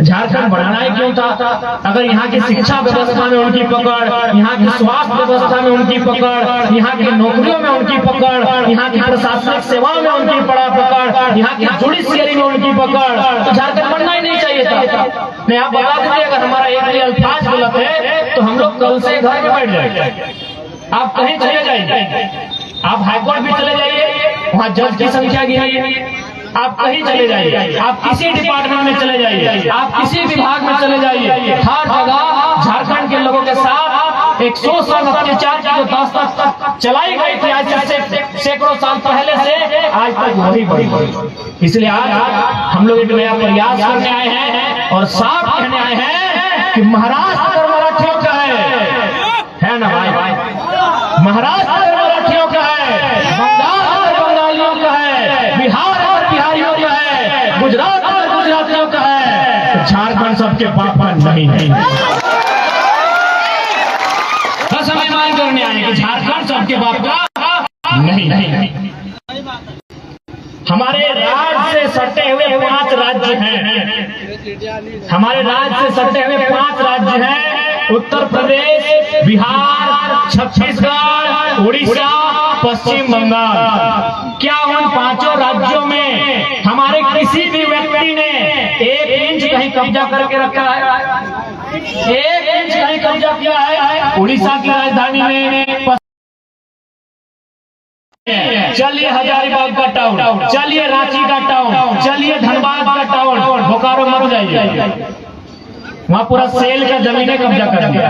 झारखंड बनाना ही क्यों था? अगर यहाँ की शिक्षा व्यवस्था में उनकी पकड़, यहाँ की स्वास्थ्य व्यवस्था में उनकी पकड़, यहाँ की नौकरियों में उनकी पकड़, यहाँ की प्रशासनिक सेवाओं में उनकी पकड़, यहाँ की जुडिशियरी में उनकी पकड़, तो झारखंड बनना ही नहीं चाहिए था। मैं आप बता दीजिए, अगर हमारा एक भी अल्फाज गलत है तो हम लोग कल से घर में बैठ जाएंगे। आप कहीं चले जाइए, आप हाईकोर्ट भी चले जाइए, वहाँ जज की संख्या गिनाइए, आप कहीं चले जाइए, आप किसी डिपार्टमेंट में चले जाइए, आप किसी विभाग में चले जाइए, हर जगह झारखंड के लोगों के साथ 100 साल अत्याचार की जो दास्तान चलाई गई थी आज से सैकड़ों साल पहले से आज तक वही बढ़ी। इसलिए आज हम लोग एक नया प्रयास करने आए हैं और साफ कहने आए हैं कि महाराष्ट्र मराठियों का है ना भाई? महाराष्ट्र मराठियों का है, बंगाल बंगालियों का है, बिहार बिहारियों का है, गुजरात गुजरातियों का है, झारखंड सबके बाप का नहीं है। बस हम मान करने आए कि झारखंड सबके बाप का नहीं। हमारे राज्य से सटे हुए 5 राज्य हैं, हमारे राज्य से सटे हुए 5 राज्य हैं, उत्तर प्रदेश, बिहार, छत्तीसगढ़, उड़ीसा, पश्चिम बंगाल। क्या उन 5 राज्यों में हमारे किसी भी व्यक्ति ने 1 इंच कहीं कब्जा करके रखा है? 1 इंच कहीं कब्जा किया है? उड़ीसा की राजधानी में चलिए हजारीबाग का टाउन, चलिए रांची का टाउन, चलिए धनबाद का टाउन, बोकारो मत जाइए, वहां पूरा सेल का जमीनें कब्जा कर दिया।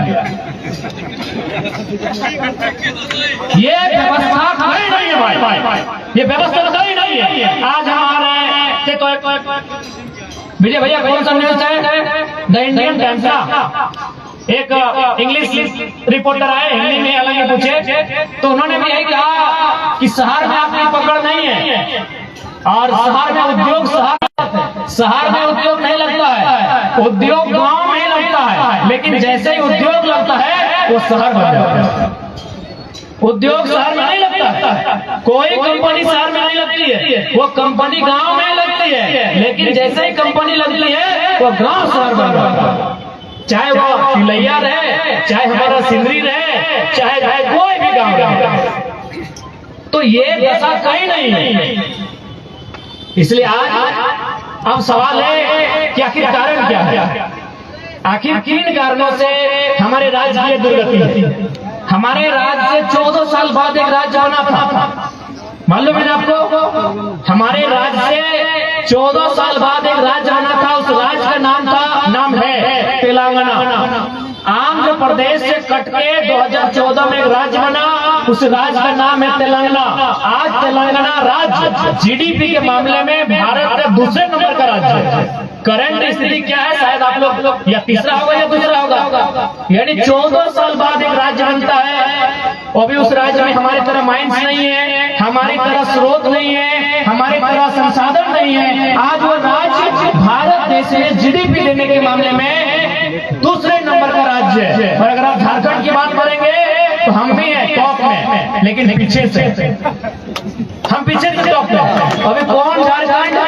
ये व्यवस्था कोई नहीं है भाई, ये व्यवस्था कोई नहीं है। आज हमारे तो विजय भैया कौन सा न्यूज है? द इंडियन टाइम्स का एक इंग्लिश रिपोर्टर आए, हिंदी में अलग पूछे, तो उन्होंने भी यही कहा कि शहर में आपकी पकड़ नहीं है और शहर में उद्योग, शहर में उद्योग नहीं लगता है, उद्योग गांव में लगता है, लेकिन जैसे ही उद्योग लगता है वो शहर बन जाता है। उद्योग शहर में नहीं लगता है, कोई कंपनी शहर में नहीं लगती है, वो कंपनी गांव में लगती है, लेकिन जैसे ही कंपनी लगती है वो गांव शहर बन जाता है। चाहे वो तिलैया रहे, चाहे हमारा सिंदरी रहे, चाहे कोई भी गांव रहे, तो ये दशा कहीं नहीं है। इसलिए आज अब सवाल है कि आखिर कारण क्या है? आखिर किन कारणों से हमारे राज्य की दुर्गति है? हमारे राज्य से 14 साल बाद एक राज्य बना था, मालूम है आपको? हमारे राज्य से 14 साल बाद एक राज्य बना था, उस राज्य का नाम है तेलंगाना। आंध्र प्रदेश से कट के 2014 में एक राज्य बना, उस राज्य का नाम है तेलंगाना। आज तेलंगाना राज्य जीडीपी के मामले में भारत का दूसरे नंबर का राज्य है। करंट स्थिति क्या है? शायद आप लोग या तीसरा होगा या दूसरा होगा, यानी 14 साल बाद एक राज्य बनता है और भी उस राज्य में हमारी तरह माइंस नहीं है, हमारी तरह स्रोत नहीं है, हमारी तरह संसाधन नहीं है। आज वो राज्य भारत देश में जीडीपी देने के मामले में दूसरे नंबर का राज्य है। और अगर आप झारखंड की बात करेंगे तो हम भी हैं टॉप में, लेकिन पीछे से, हम पीछे से टॉप में। अभी कौन झारखंड?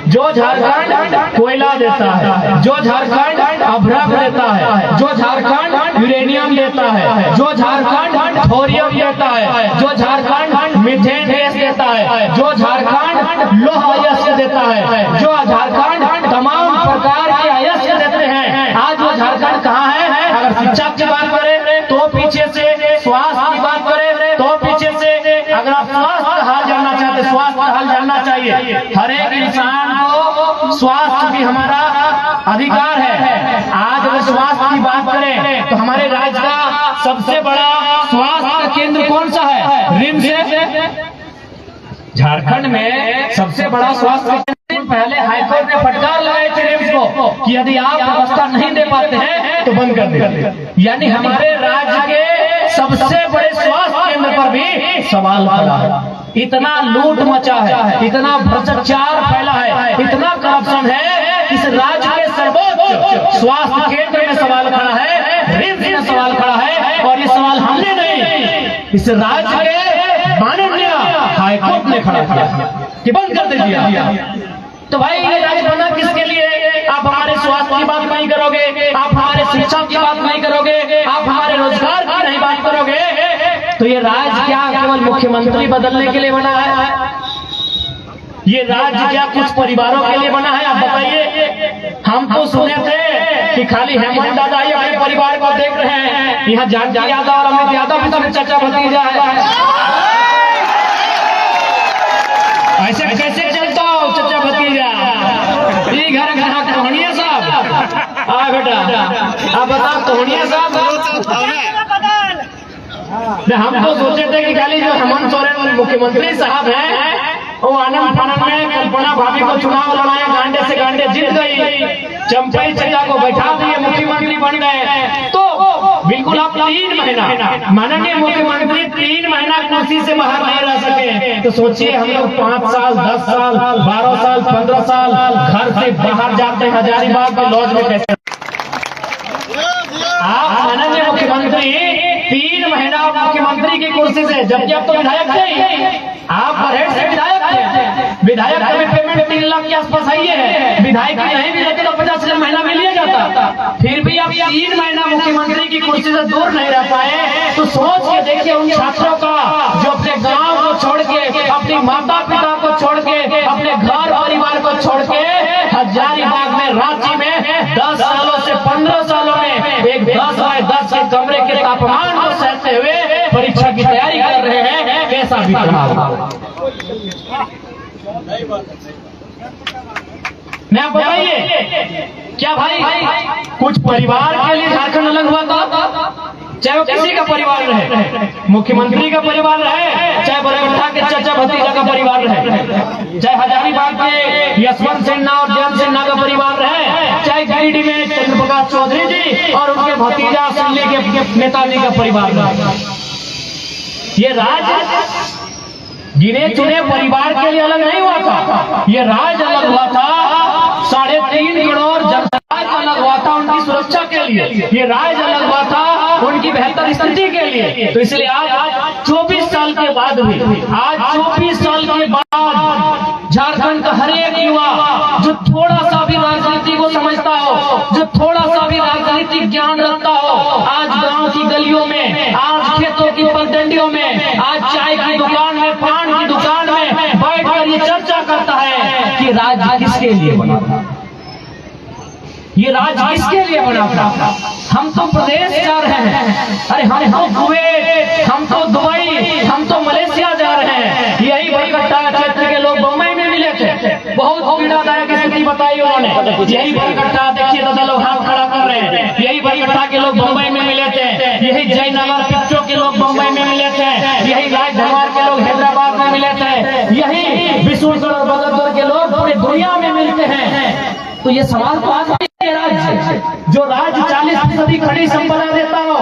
जो झारखंड कोयला देता है, जो झारखंड अभ्रक देता है, जो झारखंड यूरेनियम देता है, जो झारखंड थोरियम देता है, जो झारखंड मीथेन गैस देता है, जो झारखंड लोह अयस्क देता है, जो झारखंड तमाम प्रकार के अयस्क देते हैं, आज वो झारखंड कहाँ है? अगर शिक्षा की बात करें तो पीछे से, स्वास्थ्य की बात करें तो पीछे से। अगर आप स्वास्थ्य हाल जानना चाहते, स्वास्थ्य हाल जानना चाहिए, हर एक इंसान को स्वास्थ्य भी हमारा अधिकार है। आज अगर स्वास्थ्य की बात करें तो हमारे राज्य का सबसे बड़ा स्वास्थ्य केंद्र कौन सा है? रिम्स है। झारखंड में सबसे बड़ा स्वास्थ्य केंद्र, पहले हाईकोर्ट ने फटकार लगाई थी रिम्स को कि यदि आप व्यवस्था नहीं दे पाते हैं तो बंद कर दे। यानी हमारे राज्य के सबसे बड़े स्वास्थ्य केंद्र पर भी सवाल खड़ा है। इतना लूट मचा है, इतना भ्रष्टाचार फैला है, इतना करप्शन है, इस राज्य के सर्वोच्च स्वास्थ्य केंद्र में सवाल खड़ा है, रिम्स में सवाल खड़ा है। और ये सवाल हमने नहीं, इस राज्य के माननीय हाईकोर्ट ने खड़ा किया कि बंद कर दीजिए। तो भाई ये राज्य बना किसके लिए? आप हमारे स्वास्थ्य की बात नहीं करोगे, आप हमारे शिक्षा की बात नहीं करोगे, आप हमारे रोजगार की नहीं बात करोगे, तो ये राज्य क्या केवल मुख्यमंत्री बदलने के लिए बना है? ये राज्य क्या कुछ परिवारों के लिए बना है? आप बताइए। हम तो सुने थे कि खाली हेमंत दादा ही अपने परिवार को देख रहे हैं, यहाँ जानकी यादव और अमित यादव भी सब चाचा भतीजा है। ऐसे कैसे चलता हो चाचा भतीजा? ये घर घर कहानियां साहब, आ बेटा आप बताओ कहानियां साहब। हम तो सोचे थे कि खाली जो हेमंत सोरेन मुख्यमंत्री साहब हैं वो आनंद फानंद में कल्पना भाभी को चुनाव लड़ाए, गांडे से गांडे जीत गई, चंपई चचा को बैठा दिए, मुख्यमंत्री बन गए। तो बिल्कुल आप 3 महीना माननीय मुख्यमंत्री 3 महीना कुर्सी से बाहर नहीं रह सके, तो सोचिए हम लोग 5 साल 10 साल 12 साल 15 साल घर से बाहर जाते हैं हजारीबाग के लॉज में कैसे? आप माननीय मुख्यमंत्री 3 महीना मुख्यमंत्री की कुर्सी से, जबकि अब तो विधायक थे, आप परहेट से विधायक थे, विधायक का भी पेमेंट 3 लाख के आसपास आई है, विधायक की नहीं भी रहती तो 50,000 महीना में लिया जाता, फिर भी आप 3 महीना मुख्यमंत्री की कुर्सी से दूर नहीं रह पाए। तो सोच के देखिए उन छात्रों का जो अपने गांव को छोड़ के, अपनी माता पिता को छोड़ के, अपने घर परिवार को छोड़ के हजारीबाग में, रांची में 10 सालों से 15 सालों में एक 10 बाय 10 के कमरे के तापमान को सहते हुए परीक्षा की तैयारी कर रहे हैं, कैसा भी मैं आप बताइए क्या भाई कुछ परिवार के लिए झारखंड अलग हुआ था? चाहे वो किसी का परिवार रहे, मुख्यमंत्री का परिवार रहे, चाहे बरगट्ठा के चाचा भतीजा का परिवार रहे, चाहे हजारीबाग के यशवंत सिन्हा और जयंत सिन्हा का परिवार रहे, चाहे गिरिडीह में चंद्रप्रकाश चौधरी जी और उनके भतीजा सिल्ली के नेताजी का परिवार रहे। ये राज्य गिने चुने परिवार के लिए अलग नहीं हुआ था, ये राज्य अलग हुआ था 3.5 करोड़ जनता अलग हुआ था उनकी सुरक्षा के लिए, ये राज्य अलग हुआ था उनकी बेहतर स्थिति के लिए। तो इसलिए आज 24 साल के बाद भी, आज 24 साल के बाद झारखंड का हर एक युवा जो थोड़ा सा भी राजनीति को समझता हो, जो थोड़ा सा भी राजनीतिक ज्ञान रखता हो, आज गांव की गलियों में, आज खेतों की पगडंडियों में, आज चाय की दुकान में, पान की दुकान में बैठकर ये चर्चा करता है कि राज्य किसके लिए बना था, ये राज्य किसके लिए बना था। हम तो प्रदेश जा रहे हैं, अरे हम तो कुवैत, हम तो दुबई, हम तो मलेशिया जा रहे हैं। यही बरगट्ठा क्षेत्र के लोग बम्बई में मिले थे, बहुत पीड़ादायक स्थिति बताई उन्होंने। यही बरगट्ठा देखिए दादा लोग हाथ खड़ा कर रहे हैं, यही बरगट्ठा के लोग बम्बई में मिले थे, यही जयनगर पिक्चो के लोग बम्बई में मिले थे, यही राजधनवार के लोग हैदराबाद में मिले थे, यही बिशुनगढ़ और बगलपुर के लोग पूरी दुनिया में मिलते हैं। तो ये सवाल तो आज राज्य जो राज्य 40% खनिज संपदा देता हो,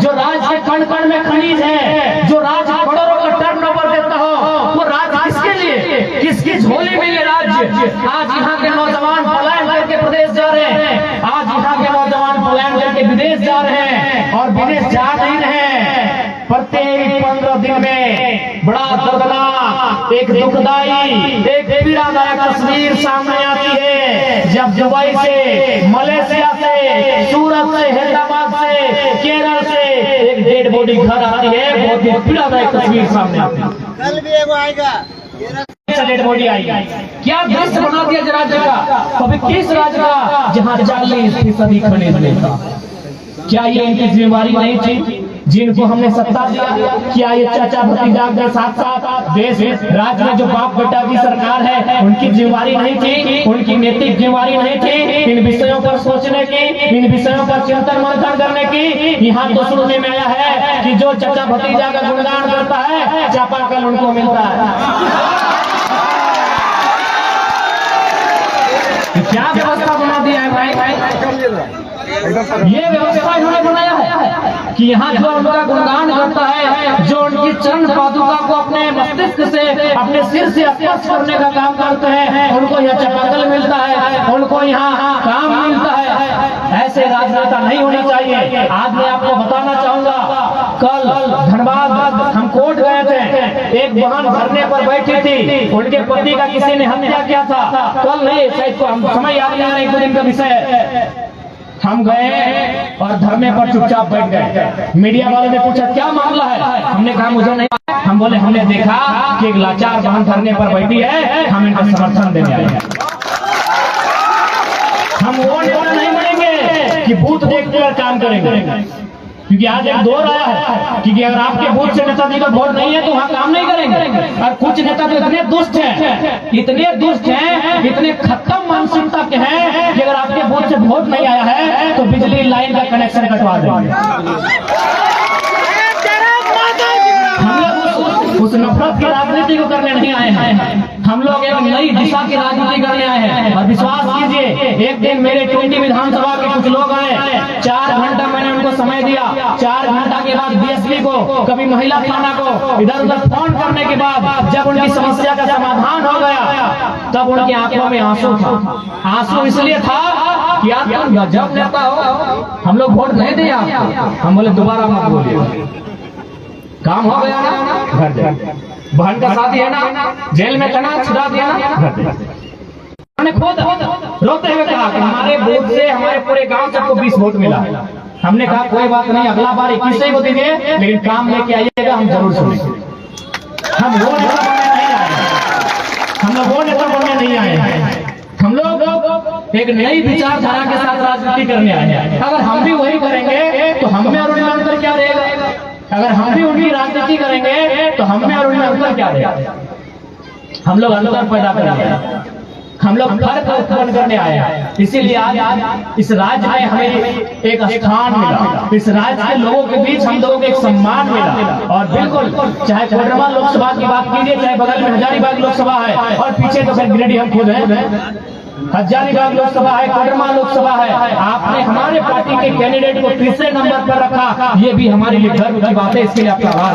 जो राज्य के कण कण में खनिज है, जो राज्य करोड़ों का टर्नओवर देता हो, वो राज्य किसके लिए, किसकी झोली में ये राज्य? आज यहाँ के नौजवान पलायन करके प्रदेश जा रहे हैं, आज यहाँ के नौजवान पलायन करके विदेश जा रहे हैं, और विदेश जा नहीं रहे हैं। प्रत्येक 15 दिन में बड़ा दर्दनाक, एक दुखदाई, एक पीड़ादायक तस्वीर सामने आती है, जब दुबई से, मलेशिया से, सूरत से, हैदराबाद से, केरल से एक डेड बॉडी घर आती है, बहुत ही पीड़ादायक तस्वीर सामने आती है। कल भी एगो आएगा, डेड बॉडी आई, क्या दृश्य बना दिया राज्य का। कभी किस राज्य का जहाँ 40% खनिज मिलता, क्या ये इनकी जिम्मेवारी नहीं थी जिनको हमने सत्ता दिया? क्या ये चाचा भतीजा के साथ साथ देश राज्य में जो बाप बेटा की सरकार है उनकी जिम्मेवारी नहीं थी, उनकी नैतिक जिम्मेवारी नहीं थी इन विषयों पर सोचने की, इन विषयों पर चिंतन मंथन करने की? यहाँ तो सुनने में आया है कि जो चाचा भतीजा का गुणगान करता है चापाकल उनको मिलता है। क्या व्यवस्था बना दिया है भाई? ये व्यवस्था इन्होंने बनाया है कि यहाँ जो उनका गुणगान करता है, जो उनकी चरण पादुका को अपने मस्तिष्क से, अपने सिर से स्पर्श करने का काम करते हैं, उनको यहाँ चापाकल मिलता है, उनको यहाँ काम मिलता है। ऐसे राजनेता नहीं होने चाहिए। आज मैं आपको बताना चाहूंगा, कल धनबाद हम कोर्ट गए थे, एक बहन धरने पर बैठी थी, उनके पति का किसी ने हत्या किया था। कल नहीं, शायद समय याद नहीं, 1 दिन का विषय है। हम गए और धरने पर चुपचाप बैठ गए। मीडिया वाले ने पूछा क्या मामला है, हमने कहा मुझे नहीं। हम बोले हमने देखा कि एक लाचार बहन धरने पर बैठी है, हम इनका समर्थन देने आए हैं। हम वो नेता नहीं बनेंगे कि बूथ देखकर काम करेंगे, क्योंकि आज एक दौर आया है कि अगर आपके बूथ से नेताजी का वोट नहीं है तो वहाँ काम नहीं करेंगे। और कुछ नेता तो इतने दुष्ट हैं, इतने खत्म मानसिकता के हैं कि अगर आपके बूथ से वोट नहीं आया है तो बिजली लाइन का कनेक्शन कटवा देंगे। हम लोग उस नफरत की राजनीति को करने नहीं आए हैं, हम लोग एक नई दिशा की राजनीति करने आए हैं। और विश्वास कीजिए, एक दिन मेरे टुंडी विधानसभा के कुछ लोग आए, 4 घंटा मैंने उनको समय दिया। 4 घंटा के बाद डीएसपी को, कभी महिला थाना को इधर उधर फोन करने के बाद जब उनकी समस्या का समाधान हो गया तब उनकी आंखों में आंसू था। आंसू इसलिए था कि आप गजब नेता हो, हम लोग वोट नहीं दिया। हम बोले दोबारा मत बोलिए, काम हो गया ना, घर जाए। बहन का शादी है ना, जेल में था ना, छुड़ा दिया ना, घर जाए। उन्होंने खुद रोते हुए कहा कि हमारे वोट से हमारे पूरे गांव से आपको 20 वोट मिला। हमने कहा कोई बात नहीं, अगला बार 21 को दीजिए, लेकिन काम लेके आइएगा, हम जरूर सुनेंगे। हम वो नेता बनने नहीं आए हैं, हम लोग वो नेता बनने नहीं आए हैं, हम लोग एक नई विचारधारा के साथ राजनीति करने आए हैं। अगर हम भी वही करेंगे तो हम में और उनमें अंतर क्या रहेगा? अगर हम भी उनकी राजनीति करेंगे तो हम में और उनमें अंतर क्या रहेगा? हम लोग अंतर पैदा करेंगे, हम लोग फर्क उत्पन्न करने आए हैं। इसीलिए आज इस राज्य में हमें एक स्थान मिला, इस राज्य के लोगों के बीच हम लोगों को एक सम्मान मिला। और बिल्कुल चाहे कोडरमा लोकसभा की बात कीजिए, चाहे बगल में हजारीबाग लोकसभा है, और पीछे तो फिर गिरिडीह हम खुद हैं, हजारीबाग लोकसभा है, कोडरमा लोकसभा है। आपने हमारे पार्टी के कैंडिडेट को तीसरे नंबर पर रखा, ये भी हमारे लिए गर्व की बात है, इसके लिए आपका आभार।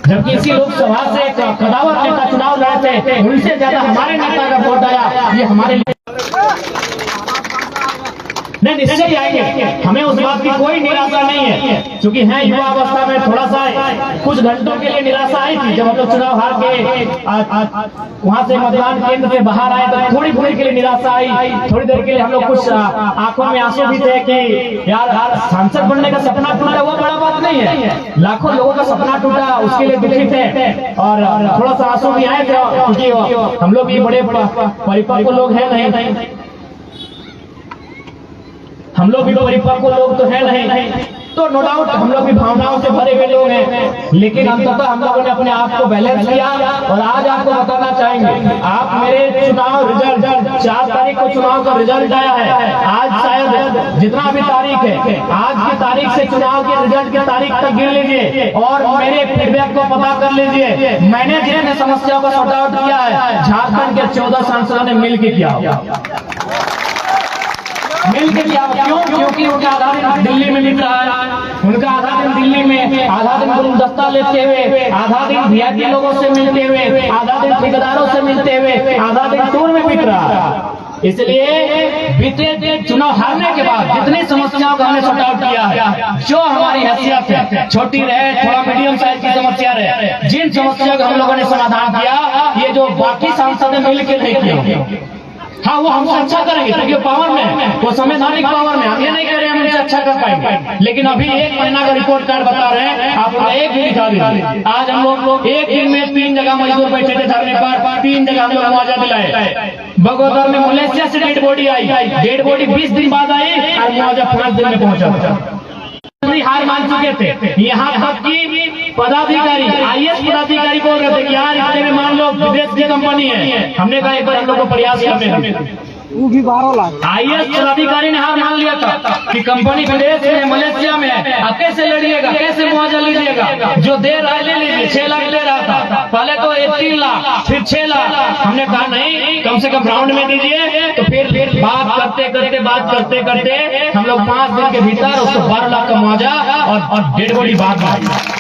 जबकि इसी लोकसभा से एक कदावर नेता चुनाव लड़े थे, उनसे ज्यादा हमारे नेता का वोट आया, ये हमारे लिए नहीं, निश्चय ही आएंगे। हमें उस बात की कोई निराशा नहीं है, क्योंकि है युवा अवस्था में थोड़ा सा कुछ घंटों के लिए निराशा आई थी। जब हम लोग चुनाव हार के वहां से मतदान केंद्र से बाहर आए तो थोड़ी देर के लिए निराशा आई, थोड़ी देर के लिए हम लोग कुछ आंखों में आंसू भी थे कि यार सांसद बनने का सपना टूटा, वो बड़ा बात नहीं है। लाखों लोगों का सपना टूटा, उसके लिए दुखी थे और थोड़ा सा आंसू भी आए थे, क्योंकि हम लोग भी बड़े परिपक्व लोग हैं नहीं, हम लोग भी परिपक्व लोग तो है नहीं, तो नो डाउट हम लोग भी भावनाओं से भरे हुए लोग हैं। लेकिन अंततः हम लोगों ने अपने आप को बैलेंस किया। और आज आपको बताना चाहेंगे, आप मेरे चुनाव रिजल्ट 4 तारीख को चुनाव का रिजल्ट आया है। आज शायद जितना भी तारीख है, आज की तारीख से चुनाव के रिजल्ट की तारीख तक गिन लीजिए और मेरे फीडबैक को पता कर लीजिए। मैंने जितने समस्याओं का सॉर्ट आउट किया है, झारखंड के 14 सांसदों ने मिलकर किया, मिलकर किया। क्यों? क्योंकि उनका आधा दिन दिल्ली में बीत रहा है, उनका आधा दिन दिल्ली में, आधा दिन गुलदस्ता लेते हुए, आधा दिन वीआईपी लोगों से मिलते हुए, आधा दिन ठेकेदारों से मिलते हुए, आधा दिन टूर में बीत रहा है। इसलिए बीते चुनाव हारने के बाद जितनी समस्याओं का हमने सॉर्ट आउट किया है, जो हमारी हैसियत है, छोटी रहे थोड़ा मीडियम साइज की समस्या रहे, जिन समस्याओं का हम लोगों ने समाधान किया, ये जो बाकी सांसद मिलकर नहीं किया, हाँ वो हमसे अच्छा करेंगे, क्योंकि पावर में, वो संवैधानिक पावर में, हम ये नहीं कह रहे हैं हम उनसे अच्छा कर पाएंगे। लेकिन अभी 1 महीना का रिपोर्ट कार्ड बता रहे हैं, आप एक भी दिखा दीजिए। आज हम लोग एक दिन में 3 जगह मजदूर बैठे थे धरने पर, 3 जगह हम लोग मुआवजा दिलाए। बगोदर में मलेशिया से डेड बॉडी आई, डेड बॉडी 20 दिन बाद आई और मुआवजा 5 दिन में पहुंचा। हार मान चुके थे, यहाँ तक की पदाधिकारी, आईएएस पदाधिकारी बोल रहे थे कि यार इतने में मान लो विदेश की कंपनी है। हमने कहा एक बार हम लोग को प्रयास करने, वो भी 12 लाख आईएएस पदाधिकारी ने हार मान लिया था कि कंपनी विदेश में, मलेशिया में है, आप कैसे लड़िएगा, कैसे मुआवजा लीजिएगा? जो दे रहा है ले लीजिए, 6 लाख ले रहा था, पहले तो 3 लाख फिर 6 लाख। हमने कहा नहीं, कम से कम राउंड में दीजिए। तो फिर बात करते करते हम लोग 5 दिन के भीतर उसको 12 लाख का मुआवजा और डेड बॉडी बात आई।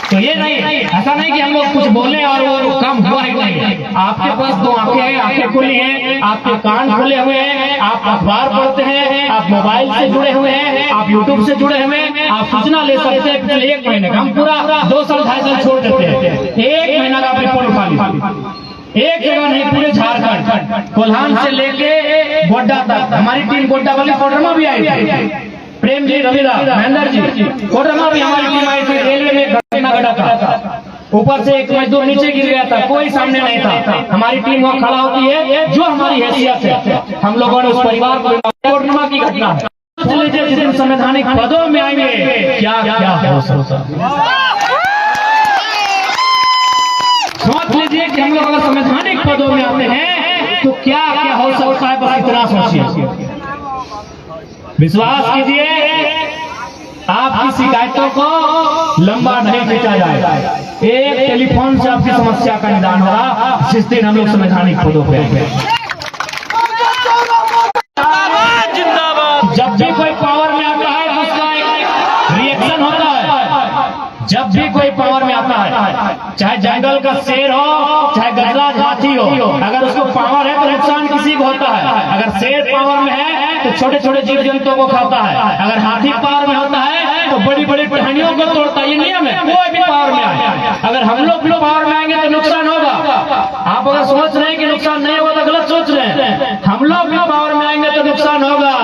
तो ये नहीं, ऐसा नहीं कि हम लोग कुछ बोले और वो काम हुआ ही नहीं। आपके पास 2 आंखें हैं, आंखें खुली हैं, आपके कान खुले हुए हैं, आप अखबार पढ़ते हैं, आप मोबाइल से जुड़े हुए हैं, आप यूट्यूब से जुड़े हुए हैं, आप सूचना ले सकते हैं। पिछले 1 महीने का हम पूरा 2 साल 2.5 साल छोड़ देते हैं, 1 महीना का आप रिपोर्ट उठा लीजिए, एक जगह नहीं, पूरे झारखंड कोल्हान से लेके गोड्डा तक हमारी टीम गोड्डा वाली कोडरमा भी आई थी। प्रेम जी, रविदास, महेंद्र जी, कोडरमा भी हमारी टीम आई थी। रेलवे में घटना घटा था, ऊपर से एक मजदूर नीचे गिर गया था, कोई सामने नहीं था। हमारी टीम वहाँ खड़ा होती है, जो हमारी हैसियत है हम लोगों ने उस परिवार को, कोडरमा की घटना है। सोच लीजिए जिस दिन संवैधानिक पदों में आएंगे क्या क्या हो सकता है। सोच लीजिए कि हम लोग अगर संवैधानिक पदों में आते हैं तो क्या क्या हो सकता है, बस इतना सोचिए। विश्वास कीजिए, आपकी शिकायतों को लंबा नहीं खींचा जाएगा। एक टेलीफोन से आपकी समस्या का निदान होगा जिस दिन हम लोग संवैधानिक पदों पे आएंगे। जब भी कोई पावर में आता है तो उसका एक रिएक्शन होता है। जब भी कोई पावर में आता है, चाहे जंगल का शेर हो, चाहे गजराज हाथी हो, अगर उसको पावर है तो नुकसान किसी को होता है। अगर शेर पावर में है तो छोटे छोटे जीव जंतुओं को खाता है। अगर हाथी पावर में होता है तो बड़ी बड़ी टहनियों को तोड़ता है। ये नियम है, कोई भी पावर में आए। अगर हम लोग भी पावर में आएंगे तो नुकसान होगा। आप अगर सोच रहे हैं कि नुकसान नहीं होगा तो गलत सोच रहे हैं। हम लोग भी पावर में आएंगे तो नुकसान होगा,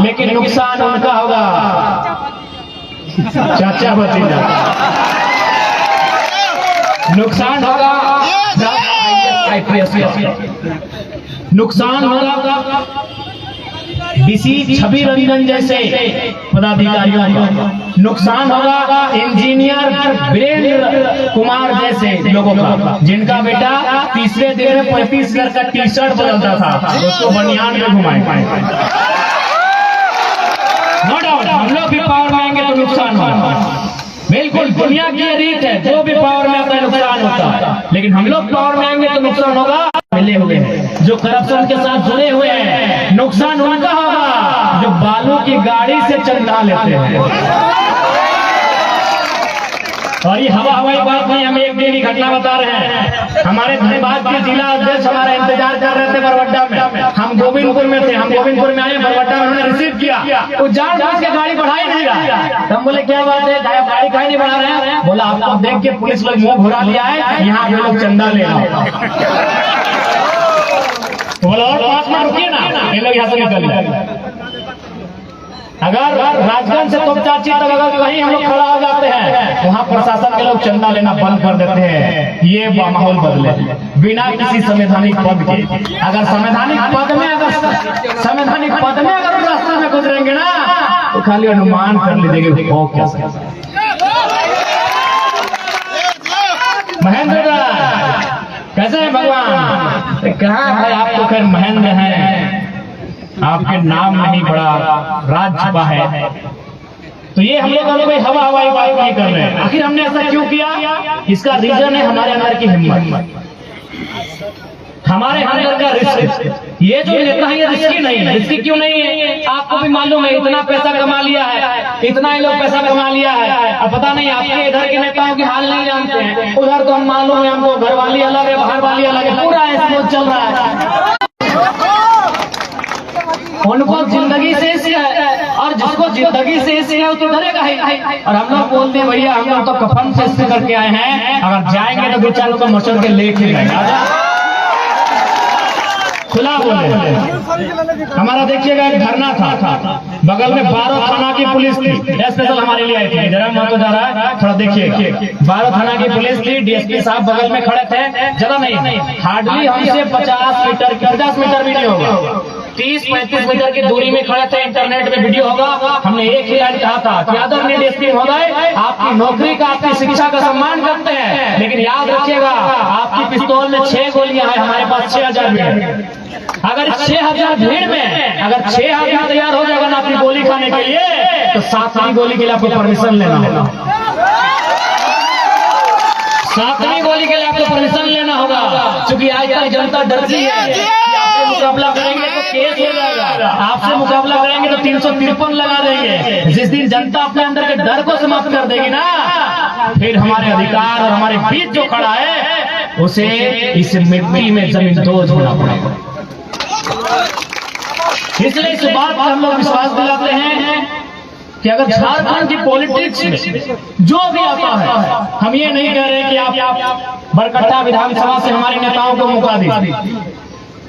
लेकिन नुकसान उनका होगा। चाचा भतीजा नुकसान होगा, नुकसान होगा डीसी छवि रंजन जैसे पदाधिकारियों का, नुकसान होगा इंजीनियर वीरेंद्र कुमार जैसे लोगों का, जिनका बेटा तीसरे दिन में 35,000 का टी शर्ट बदलता था, उसको बनियान में घुमाए। नो डाउट हम लोग भी पावर में आएंगे तो नुकसान होगा। बिल्कुल दुनिया की रीत है, जो भी पावर में आता है नुकसान होता है, लेकिन हम लोग पावर में आएंगे तो नुकसान होगा। मिले हुए हैं जो करप्शन के साथ जुड़े हुए हैं, नुकसान उनका होगा जो बालू की गाड़ी से चंदा लेते हैं। और ये हवाई बात नहीं, हम एक दिन की घटना बता रहे हैं। हमारे धनबाद के जिला अध्यक्ष हमारा इंतजार कर रहे थे बरवड्डा में, हम गोविंदपुर में थे। हम गोविंदपुर में आए, बरवड्डा में उन्होंने रिसीव किया, तो जान बूझ के गाड़ी बढ़ा ही नहीं रहा। हम बोले क्या बात है, गाड़ी काहे नहीं बढ़ा रहे हैं? बोला आपको देख के पुलिस लोग मुंह घुरा लिया है, यहाँ के लोग चंदा ले रहे हैं। बोला और 5 मिनट रुकिए ना, ये लोग यहाँ से निकल जाए। अगर राजगंज से तोपचाची तक अगर कहीं हम लोग खड़ा हो जाते हैं, वहाँ प्रशासन के लोग चंदा लेना बंद कर देते हैं। ये माहौल बदले बिना किसी संवैधानिक पद के। अगर संवैधानिक पद में अगर रास्ते में गुजरेंगे ना तो खाली अनुमान कर लीजिएगा वो क्या। महेंद्र कैसे है भगवान? कहाँ है आप? तो खैर महेंद्र हैं, आपके नाम नहीं बड़ा राज छुपा है। तो ये हम लोग कोई हवाई बात नहीं कर रहे हैं। आखिर हमने ऐसा क्यों किया? इसका रीजन है हमारे अंदर की हिम्मत, हमारे अंदर का रिस्क। ये जो नेता है ये रिस्की नहीं है। रिस्की क्यों नहीं है? आपको भी मालूम है, इतना पैसा कमा लिया है, इतना ही लोग पैसा कमा लिया है। अब पता नहीं आपके इधर के नेताओं की हाल नहीं जानते हैं। उधर तो हम मालूम है, हमको घर वाली अलग है, बाहर वाली अलग है, पूरा स्मूथ चल रहा है। उनको जिंदगी से है, और जिसको जिंदगी से है वो तो डरेगा ही। और हम लोग बोलते हैं भैया हम लोग तो कफन से करके आए हैं, अगर जाएंगे तो बेचारों को मचल के लेके जाएंगे। खुला बोले। हमारा देखिएगा एक धरना था, बगल में 12 थाना की पुलिस थी, स्पेशल हमारे लिए आई थी। जरा मत जा रहा है, थोड़ा देखिए। 12 थाना की पुलिस थी, डीएसपी साहब बगल में खड़े थे। ज्यादा नहीं, हार्डली हमसे 50 मीटर भी नहीं होगा, 30-35 मीटर की दूरी में खड़े थे। इंटरनेट में वीडियो होगा। हमने एक ही लाइन कहा था कि आदरणीय डीएसपी महोदय, आपकी नौकरी का, आपकी शिक्षा का सम्मान करते हैं, लेकिन याद रखिएगा आपकी पिस्तौल में 6 गोलियां हैं, हमारे पास 6000 भीड़। अगर 6000 भीड़ में अगर 6 आदमी तैयार हो जाएगा ना अपनी गोली खाने के लिए, तो 7वीं गोली के लिए आपको परमिशन लेना होगा। 7वीं गोली के लिए आपको परमिशन लेना होगा, क्योंकि आज तक जनता डरती है कि आपसे मुकाबला करेंगे तो केस हो जाएगा, आपसे मुकाबला करेंगे तो 353 लगा देंगे। जिस दिन जनता अपने अंदर के डर को समाप्त कर देगी ना, फिर हमारे अधिकार और हमारे बीच जो खड़ा है उसे इस मिट्टी में जमींदोज होना पड़ेगा। इसलिए इस बात पर हम लोग विश्वास दिलाते हैं कि अगर झारखंड की पॉलिटिक्स में जो भी आता है, हम ये नहीं कह रहे कि आप बरकट्टा विधानसभा से हमारे नेताओं को मौका दीजिए।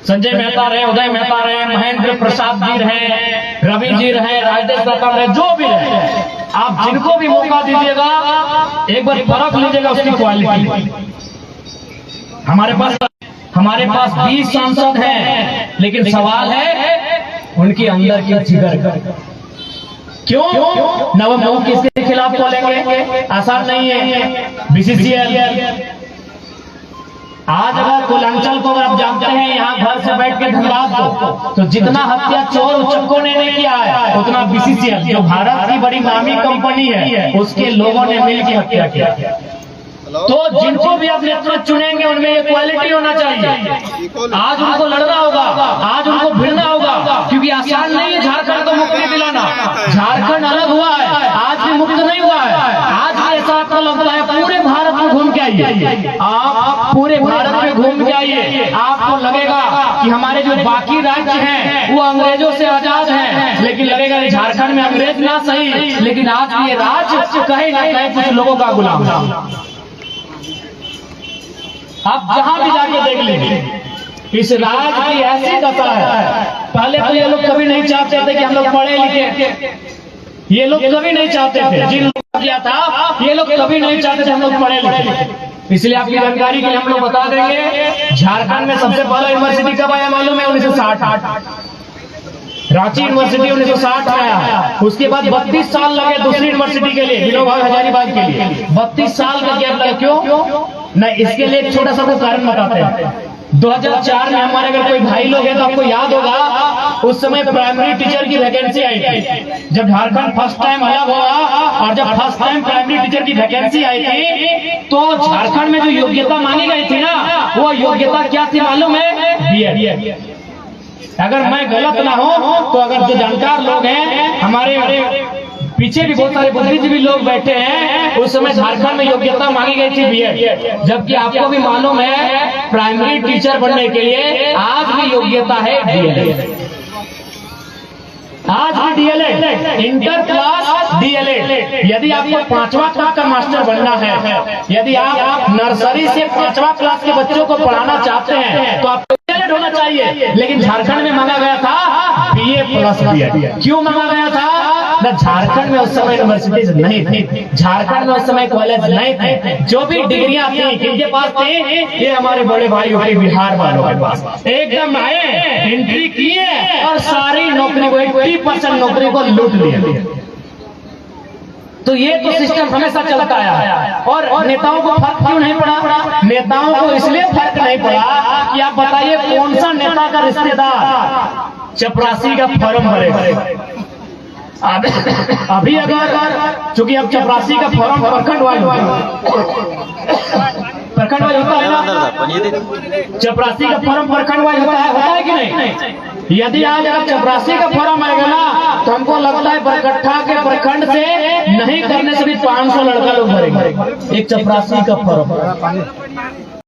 संजय मेहता रहे, उदय मेहता रहे, महेंद्र प्रसाद जी रहे, रवि जी रहे, राजेश दत्ता रहे, जो भी रहे, आप जिनको भी मौका दीजिएगा एक बार परख लीजिएगा उसकी क्वालिटी। हमारे पास 20 सांसद हैं, लेकिन सवाल है उनके अंदर की जिगर का। क्यों न वो मुंह किसके खिलाफ बोलेंगे? आसान नहीं है। बीसीसीएल आज अगर कुलांचल को आप जानते हैं, यहाँ घर से बैठ के धनबाद को, तो जितना हत्या चोर उचक्कों ने नहीं किया है उतना बीसीसीएल जो भारत की बड़ी नामी कंपनी है उसके लोगों ने मिलकर हत्या किया। तो जिनको भी आप नेतृत्व चुनेंगे उनमें ये क्वालिटी होना चाहिए। आज उनको लड़ना होगा, आज उनको भिड़ना होगा, क्योंकि आसान नहीं है झारखंड को मुक्ति दिलाना। झारखंड अलग हुआ है, आज भी मुक्त नहीं हुआ है। आज भी ऐसा आपको लगता है पूरे भारत में घूम के आइए, आप पूरे भारत में घूम के आइए, आपको लगेगा कि हमारे जो बाकी राज्य हैं वो अंग्रेजों से आजाद हैं, लेकिन लगेगा कि झारखंड में अंग्रेज ना सही, लेकिन आज भी ये राज्य कहीं ना कहीं कुछ लोगों का गुलाम है। आप जहां भी जाके देख लीजिए इस राज्य की ऐसी दशा है। पहले तो ये लोग कभी नहीं चाहते थे कि हम लोग पढ़े लिखे, ये लोग कभी नहीं चाहते थे, जिन लोगों ने किया था ये लोग कभी नहीं चाहते थे हम लोग पढ़े लिखे। इसलिए आपकी जानकारी के लिए हम लोग बता देंगे, झारखंड में सबसे पहला यूनिवर्सिटी कब आया मालूम है? 1960। रांची यूनिवर्सिटी 1960 में आया। उसके बाद 32 साल लगे दूसरी यूनिवर्सिटी के लिए, विनोबा हजारीबाग के लिए 32 साल का गैप लगा। क्यों? न इसके लिए एक छोटा सा को कारण बताते हैं। 2004 में हमारे अगर कोई भाई लोग हैं तो आपको याद होगा उस समय प्राइमरी टीचर की वैकेंसी आई थी। जब झारखंड फर्स्ट टाइम अलग हुआ और जब फर्स्ट टाइम प्राइमरी टीचर की वैकेंसी आई थी तो झारखंड में जो योग्यता मांगी गई थी ना, वो योग्यता क्या थी मालूम है? बीएड। अगर मैं गलत ना हो तो अगर जो जानकार लोग हैं, हमारे पीछे भी बहुत सारे बुद्धिजीवी लोग बैठे हैं, उस समय झारखंड में योग्यता मांगी गई थी बीएड। जबकि आपको भी मालूम है प्राइमरी टीचर बनने के लिए आज भी योग्यता है डीएलएड। आज भी डीएलएड, इंटर क्लास डीएलएड। यदि आपको 5वां क्लास का मास्टर बनना है, यदि आप नर्सरी से 5वां क्लास के बच्चों को पढ़ाना चाहते हैं तो आपको डीएलएड होना चाहिए। लेकिन झारखंड में मांगा गया था बीए प्लस बीएड। क्यों मांगा गया था? न झारखंड में उस समय यूनिवर्सिटीज नहीं थी, झारखंड में उस समय कॉलेज नहीं थे। जो भी डिग्रियां थी किनके पास थी? ये हमारे बड़े भाई यूपी बिहार वालों के पास। एकदम आए, एंट्री किए और सारी नौकरी को 80% नौकरी को लूट लिए। तो ये तो सिस्टम हमेशा चलता है। और नेताओं को फर्क क्यों नहीं पड़ा? नेताओं को इसलिए फर्क नहीं पड़ा कि आप बताइए कौन सा नेता का रिश्तेदार चपरासी का फॉर्म भरेगा? अभी अगर चूंकि अब चपरासी का फॉर्म प्रखंड वाइज होता है ना, चपरासी का फॉर्म प्रखंड वाइज होता है कि नहीं? यदि आज अगर चपरासी का फॉर्म आएगा ना तो हमको लगता है बरकट्ठा के प्रखंड से नहीं करने से भी 500 लड़का लोग भरेंगे एक चपरासी का फॉर्म।